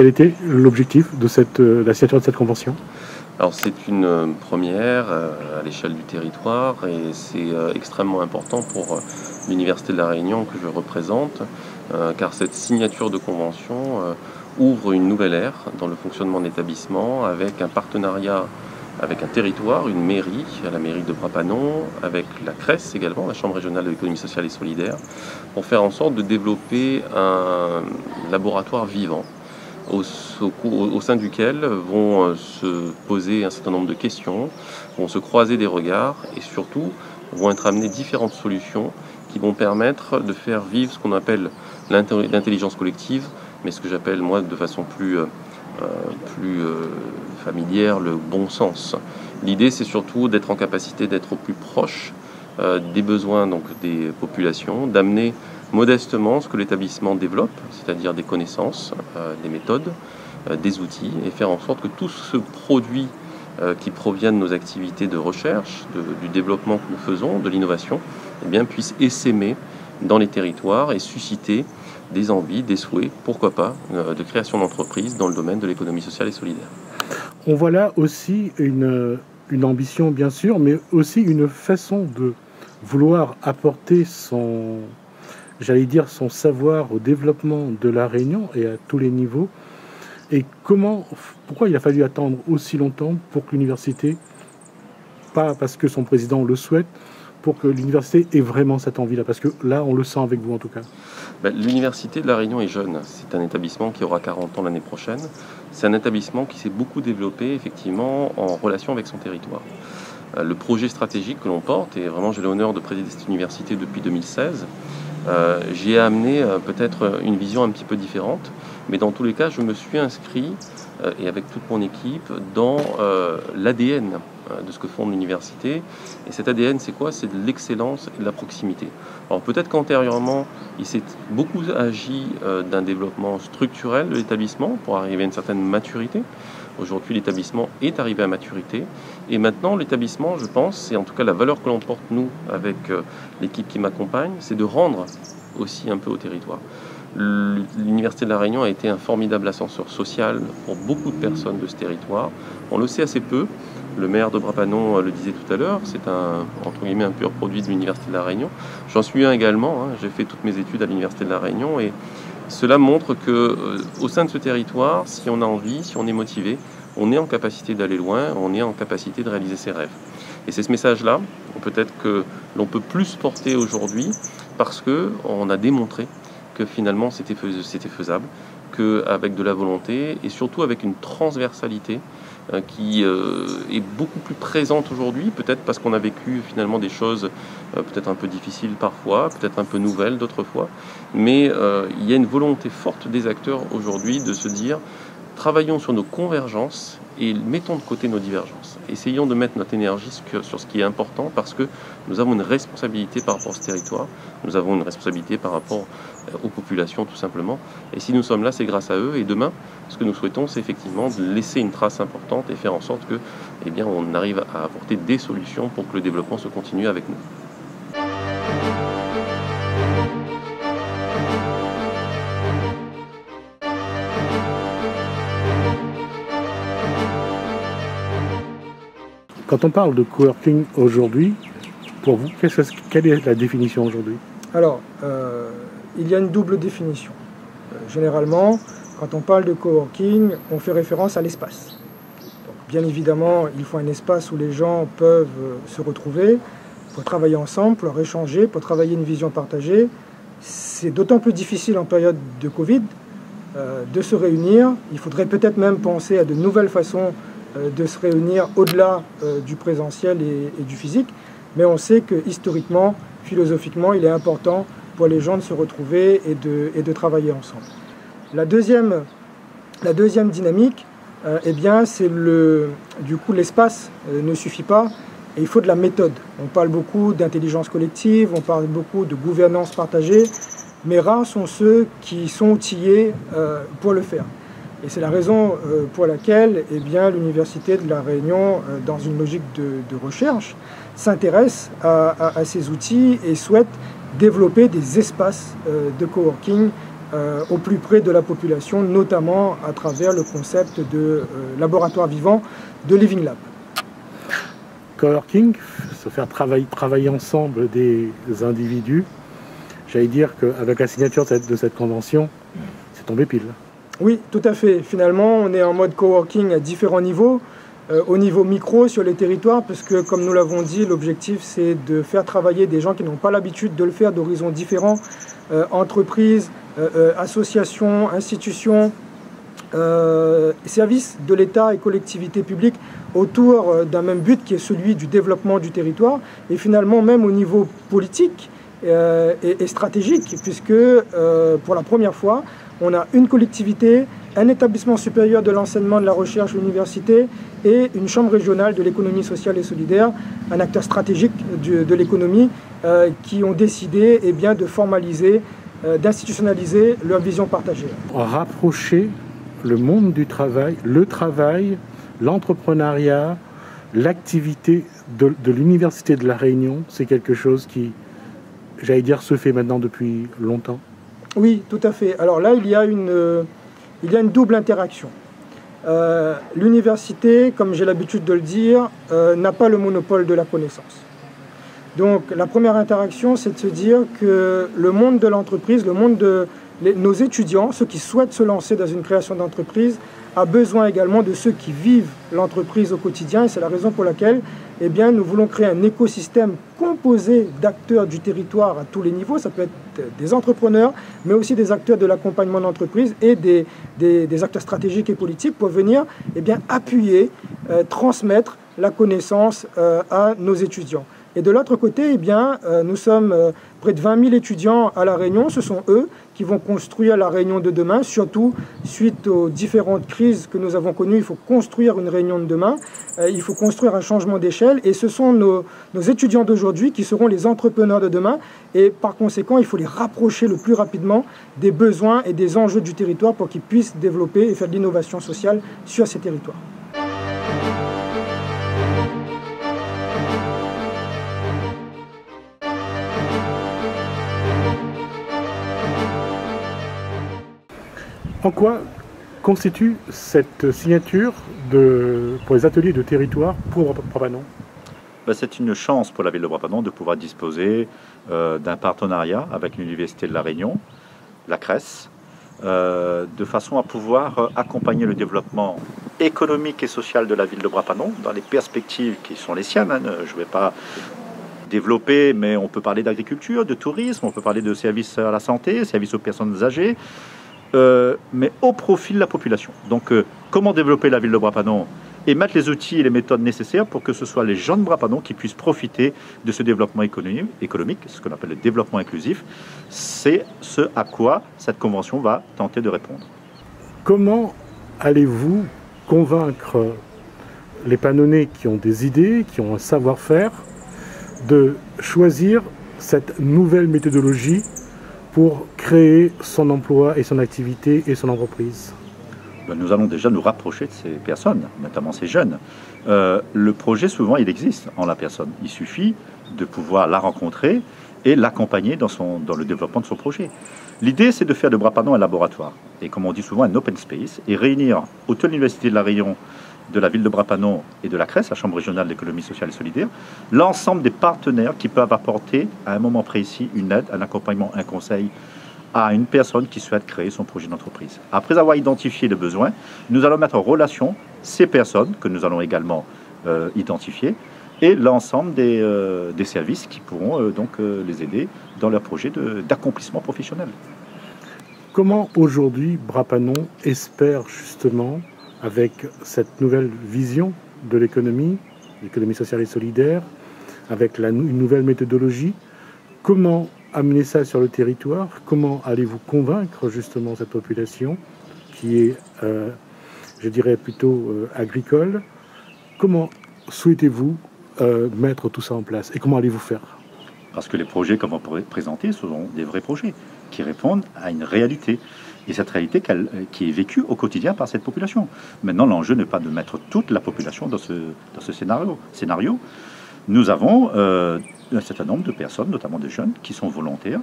quel était l'objectif de la signature de cette convention? Alors c'est une première à l'échelle du territoire et c'est extrêmement important pour l'Université de La Réunion que je représente, car cette signature de convention ouvre une nouvelle ère dans le fonctionnement de l'établissement avec un partenariat avec un territoire, une mairie, la mairie de Bras-Panon, avec la CRES également, la Chambre régionale de l'économie sociale et solidaire, pour faire en sorte de développer un laboratoire vivant au sein duquel vont se poser un certain nombre de questions, vont se croiser des regards et surtout vont être amenées différentes solutions qui vont permettre de faire vivre ce qu'on appelle l'intelligence collective, mais ce que j'appelle moi de façon plus familière, le bon sens. L'idée c'est surtout d'être en capacité d'être au plus proche des besoins donc des populations, d'amener modestement ce que l'établissement développe, c'est-à-dire des connaissances, des méthodes, des outils, et faire en sorte que tout ce produit qui provient de nos activités de recherche, du développement que nous faisons, de l'innovation, eh bien, puisse essaimer dans les territoires et susciter des envies, des souhaits, pourquoi pas, de création d'entreprises dans le domaine de l'économie sociale et solidaire. On voit là aussi une ambition, bien sûr, mais aussi une façon de vouloir apporter son savoir au développement de La Réunion et à tous les niveaux. Et pourquoi il a fallu attendre aussi longtemps pour que l'université, pas parce que son président le souhaite, pour que l'université ait vraiment cette envie-là? Parce que là, on le sent avec vous en tout cas. L'Université de La Réunion est jeune. C'est un établissement qui aura 40 ans l'année prochaine. C'est un établissement qui s'est beaucoup développé effectivement en relation avec son territoire. Le projet stratégique que l'on porte, et vraiment j'ai l'honneur de présider cette université depuis 2016, j'y ai amené peut-être une vision un petit peu différente, mais dans tous les cas, je me suis inscrit, et avec toute mon équipe, dans l'ADN de ce que fonde l'université. Et cet ADN, c'est quoi? C'est de l'excellence et de la proximité. Alors peut-être qu'antérieurement, il s'est beaucoup agi d'un développement structurel de l'établissement pour arriver à une certaine maturité. Aujourd'hui, l'établissement est arrivé à maturité. Et maintenant, l'établissement, je pense, c'est en tout cas la valeur que l'on porte, nous, avec l'équipe qui m'accompagne, c'est de rendre aussi un peu au territoire. L'Université de La Réunion a été un formidable ascenseur social pour beaucoup de personnes de ce territoire. On le sait assez peu. Le maire de Bras-Panon le disait tout à l'heure, c'est entre guillemets un pur produit de l'Université de La Réunion. J'en suis un également, j'ai fait toutes mes études à l'Université de La Réunion et cela montre qu'au sein de ce territoire, si on a envie, si on est motivé, on est en capacité d'aller loin, on est en capacité de réaliser ses rêves. Et c'est ce message-là, peut-être que l'on peut plus porter aujourd'hui parce qu'on a démontré que finalement c'était faisable, qu'avec de la volonté et surtout avec une transversalité qui est beaucoup plus présente aujourd'hui, peut-être parce qu'on a vécu finalement des choses peut-être un peu difficiles parfois, peut-être un peu nouvelles d'autres fois, mais il y a une volonté forte des acteurs aujourd'hui de se dire travaillons sur nos convergences et mettons de côté nos divergences. Essayons de mettre notre énergie sur ce qui est important parce que nous avons une responsabilité par rapport à ce territoire, nous avons une responsabilité par rapport aux populations tout simplement. Et si nous sommes là, c'est grâce à eux. Et demain, ce que nous souhaitons, c'est effectivement de laisser une trace importante et faire en sorte que, eh bien, on arrive à apporter des solutions pour que le développement se continue avec nous. Quand on parle de coworking aujourd'hui, pour vous, quelle est la définition aujourd'hui? Alors, il y a une double définition. Généralement, quand on parle de coworking, on fait référence à l'espace. Donc, bien évidemment, il faut un espace où les gens peuvent se retrouver pour travailler ensemble, pour échanger, pour travailler une vision partagée. C'est d'autant plus difficile en période de Covid de se réunir. Il faudrait peut-être même penser à de nouvelles façons de se réunir au-delà du présentiel et du physique. Mais on sait que historiquement, philosophiquement, il est important pour les gens de se retrouver et de travailler ensemble. La deuxième dynamique, eh bien, c'est du coup l'espace ne suffit pas et il faut de la méthode. On parle beaucoup d'intelligence collective, on parle beaucoup de gouvernance partagée, mais rares sont ceux qui sont outillés pour le faire. Et c'est la raison pour laquelle eh bien, l'Université de La Réunion, dans une logique de recherche, s'intéresse à ces outils et souhaite développer des espaces de coworking au plus près de la population, notamment à travers le concept de laboratoire vivant de Living Lab. Coworking, se faire travailler ensemble des individus, j'allais dire qu'avec la signature de cette convention, c'est tombé pile. Oui, tout à fait. Finalement, on est en mode coworking à différents niveaux. Au niveau micro, sur les territoires, parce que, comme nous l'avons dit, l'objectif, c'est de faire travailler des gens qui n'ont pas l'habitude de le faire, d'horizons différents, entreprises, associations, institutions, services de l'État et collectivités publiques, autour d'un même but qui est celui du développement du territoire, et finalement même au niveau politique et stratégique, puisque pour la première fois, on a une collectivité, un établissement supérieur de l'enseignement, de la recherche, l'université et une chambre régionale de l'économie sociale et solidaire, un acteur stratégique de l'économie, qui ont décidé de formaliser, d'institutionnaliser leur vision partagée. Rapprocher le monde du travail, le travail, l'entrepreneuriat, l'activité de l'Université de La Réunion, c'est quelque chose qui, j'allais dire, se fait maintenant depuis longtemps. Oui, tout à fait. Alors là, il y a une double interaction. L'université, comme j'ai l'habitude de le dire, n'a pas le monopole de la connaissance. Donc la première interaction, c'est de se dire que le monde de l'entreprise, le monde de nos étudiants, ceux qui souhaitent se lancer dans une création d'entreprise, a besoin également de ceux qui vivent l'entreprise au quotidien. Et c'est la raison pour laquelle nous voulons créer un écosystème composé d'acteurs du territoire à tous les niveaux. Ça peut être des entrepreneurs, mais aussi des acteurs de l'accompagnement d'entreprise et des acteurs stratégiques et politiques pour venir appuyer, transmettre la connaissance à nos étudiants. Et de l'autre côté, nous sommes près de 20 000 étudiants à La Réunion. Ce sont eux qui vont construire la Réunion de demain, surtout suite aux différentes crises que nous avons connues. Il faut construire une Réunion de demain, il faut construire un changement d'échelle. Et ce sont nos étudiants d'aujourd'hui qui seront les entrepreneurs de demain. Et par conséquent, il faut les rapprocher le plus rapidement des besoins et des enjeux du territoire pour qu'ils puissent développer et faire de l'innovation sociale sur ces territoires. En quoi constitue cette signature pour les ateliers de territoire pour Brapanon? C'est une chance pour la ville de Brapanon de pouvoir disposer d'un partenariat avec l'Université de La Réunion, la CRES, de façon à pouvoir accompagner le développement économique et social de la ville de Brapanon dans les perspectives qui sont les siennes. Je ne vais pas développer, mais on peut parler d'agriculture, de tourisme, on peut parler de services à la santé, services aux personnes âgées, mais au profit de la population. Donc, comment développer la ville de Brapanon et mettre les outils et les méthodes nécessaires pour que ce soit les gens de Brapanon qui puissent profiter de ce développement économique, ce qu'on appelle le développement inclusif. C'est ce à quoi cette convention va tenter de répondre. Comment allez-vous convaincre les Panonnais qui ont des idées, qui ont un savoir-faire, de choisir cette nouvelle méthodologie pour créer son emploi et son activité et son entreprise? Nous allons déjà nous rapprocher de ces personnes, notamment ces jeunes. Le projet, souvent, il existe en la personne. Il suffit de pouvoir la rencontrer et l'accompagner dans le développement de son projet. L'idée, c'est de faire de Brapanon un laboratoire, et comme on dit souvent, un open space, et réunir autour de l'Université de La Réunion, de la ville de Brapanon et de la CRES, la Chambre régionale de l'économie sociale et solidaire, l'ensemble des partenaires qui peuvent apporter à un moment précis une aide, un accompagnement, un conseil à une personne qui souhaite créer son projet d'entreprise. Après avoir identifié les besoins, nous allons mettre en relation ces personnes que nous allons également identifier et l'ensemble des services qui pourront les aider dans leur projet d'accomplissement professionnel. Comment aujourd'hui Brapanon espère justement, avec cette nouvelle vision de l'économie sociale et solidaire, avec une nouvelle méthodologie, comment amener ça sur le territoire? Comment allez-vous convaincre justement cette population qui est, je dirais, plutôt agricole? Comment souhaitez-vous mettre tout ça en place et comment allez-vous faire? Parce que les projets qu'on va présenter sont des vrais projets qui répondent à une réalité. Et cette réalité qui est vécue au quotidien par cette population. Maintenant, l'enjeu n'est pas de mettre toute la population dans ce scénario. Nous avons un certain nombre de personnes, notamment des jeunes, qui sont volontaires,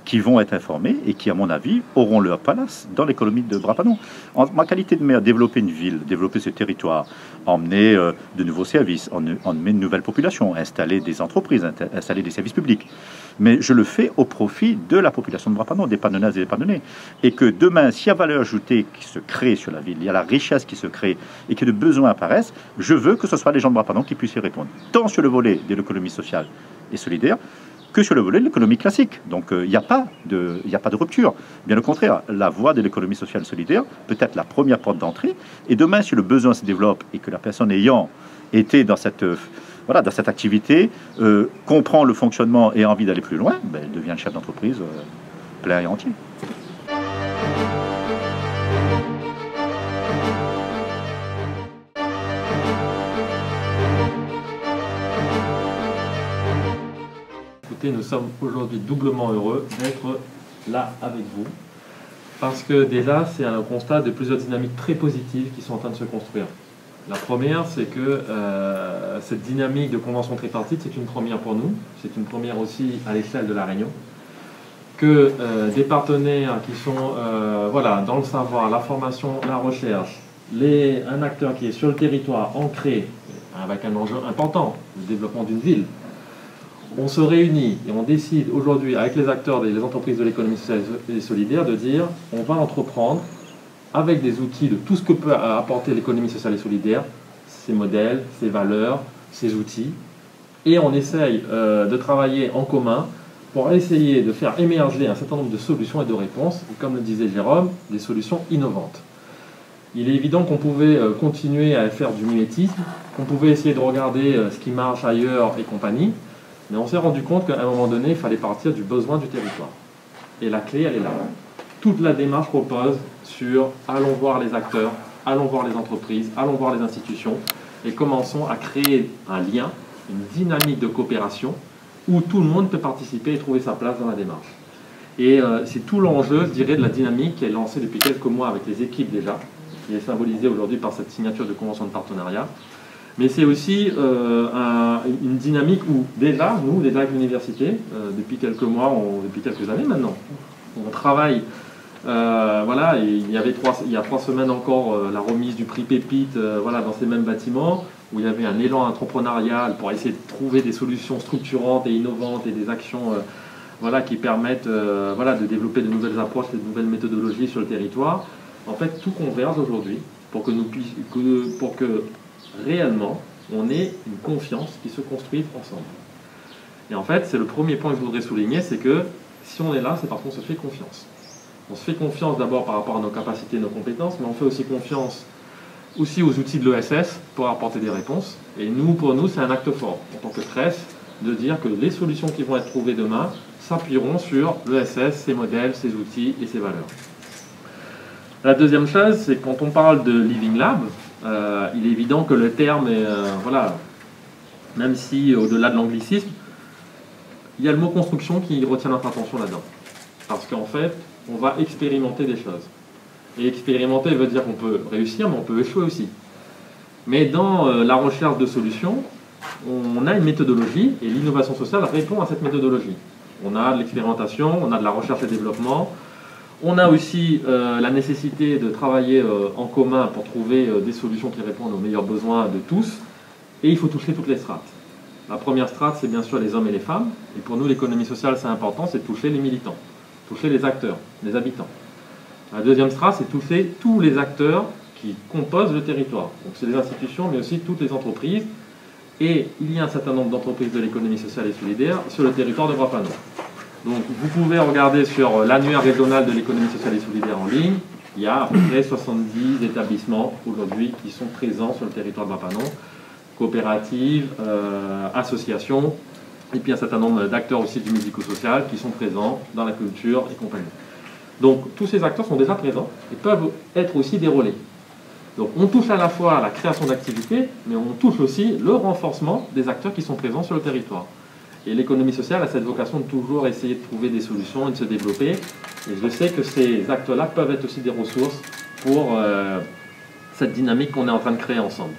qui vont être informés et qui, à mon avis, auront leur place dans l'économie de Brappanon. En ma qualité de maire, développer une ville, développer ce territoire, emmener de nouveaux services, emmener une nouvelle population, installer des entreprises, installer des services publics. Mais je le fais au profit de la population de Brappanon, des Pannonaises et des Pannonais. Et que demain, s'il y a valeur ajoutée qui se crée sur la ville, il y a la richesse qui se crée et que de besoins apparaissent, je veux que ce soit les gens de Brappanon qui puissent y répondre. Tant sur le volet de l'économie sociale et solidaire, que sur le volet de l'économie classique. Donc il n'y a pas de rupture. Bien au contraire, la voie de l'économie sociale et solidaire peut être la première porte d'entrée. Et demain, si le besoin se développe et que la personne ayant été dans cette activité comprend le fonctionnement et a envie d'aller plus loin, elle devient le chef d'entreprise plein et entier. Nous sommes aujourd'hui doublement heureux d'être là avec vous, parce que déjà c'est un constat de plusieurs dynamiques très positives qui sont en train de se construire. La première, c'est que cette dynamique de convention tripartite, c'est une première pour nous, c'est une première aussi à l'échelle de La Réunion, que des partenaires qui sont dans le savoir, la formation, la recherche, un acteur qui est sur le territoire, ancré, avec un enjeu important, le développement d'une ville. On se réunit et on décide aujourd'hui avec les acteurs des entreprises de l'économie sociale et solidaire de dire on va entreprendre avec des outils de tout ce que peut apporter l'économie sociale et solidaire, ses modèles, ses valeurs, ses outils, et on essaye de travailler en commun pour essayer de faire émerger un certain nombre de solutions et de réponses, et comme le disait Jérôme, des solutions innovantes. Il est évident qu'on pouvait continuer à faire du mimétisme, qu'on pouvait essayer de regarder ce qui marche ailleurs et compagnie, mais on s'est rendu compte qu'à un moment donné, il fallait partir du besoin du territoire. Et la clé, elle est là. Toute la démarche repose sur allons voir les acteurs, allons voir les entreprises, allons voir les institutions, et commençons à créer un lien, une dynamique de coopération, où tout le monde peut participer et trouver sa place dans la démarche. Et c'est tout l'enjeu, je dirais, de la dynamique qui est lancée depuis quelques mois avec les équipes déjà, qui est symbolisée aujourd'hui par cette signature de convention de partenariat. Mais c'est aussi une dynamique où déjà, nous, déjà avec l'université, depuis quelques mois, depuis quelques années maintenant, on travaille, et il y a 3 semaines encore la remise du prix Pépite dans ces mêmes bâtiments, où il y avait un élan entrepreneurial pour essayer de trouver des solutions structurantes et innovantes et des actions qui permettent de développer de nouvelles approches et de nouvelles méthodologies sur le territoire. En fait, tout converge aujourd'hui pour que réellement, on ait une confiance qui se construise ensemble. Et en fait, c'est le premier point que je voudrais souligner, c'est que si on est là, c'est parce qu'on se fait confiance. On se fait confiance d'abord par rapport à nos capacités, nos compétences, mais on fait aussi confiance aussi aux outils de l'ESS pour apporter des réponses. Et pour nous, c'est un acte fort, en tant que presse, de dire que les solutions qui vont être trouvées demain s'appuieront sur l'ESS, ses modèles, ses outils et ses valeurs. La deuxième chose, c'est quand on parle de Living Lab, il est évident que le terme est, même si au-delà de l'anglicisme, il y a le mot construction qui retient notre attention là-dedans. Parce qu'en fait, on va expérimenter des choses. Et expérimenter veut dire qu'on peut réussir, mais on peut échouer aussi. Mais dans la recherche de solutions, on a une méthodologie, et l'innovation sociale répond à cette méthodologie. On a de l'expérimentation, on a de la recherche et développement, on a aussi la nécessité de travailler en commun pour trouver des solutions qui répondent aux meilleurs besoins de tous, et il faut toucher toutes les strates. La première strate, c'est bien sûr les hommes et les femmes, et pour nous, l'économie sociale, c'est important, c'est de toucher les militants, toucher les acteurs, les habitants. La deuxième strate, c'est toucher tous les acteurs qui composent le territoire. Donc c'est les institutions, mais aussi toutes les entreprises, et il y a un certain nombre d'entreprises de l'économie sociale et solidaire sur le territoire de Brappanon. Donc vous pouvez regarder sur l'annuaire régional de l'économie sociale et solidaire en ligne, il y a à peu près 70 établissements aujourd'hui qui sont présents sur le territoire de Brappanon, coopératives, associations, et puis un certain nombre d'acteurs aussi du médico-social qui sont présents dans la culture et compagnie. Donc tous ces acteurs sont déjà présents et peuvent être aussi des relais. Donc on touche à la fois à la création d'activités, mais on touche aussi le renforcement des acteurs qui sont présents sur le territoire. Et l'économie sociale a cette vocation de toujours essayer de trouver des solutions et de se développer. Et je sais que ces acteurs-là peuvent être aussi des ressources pour cette dynamique qu'on est en train de créer ensemble.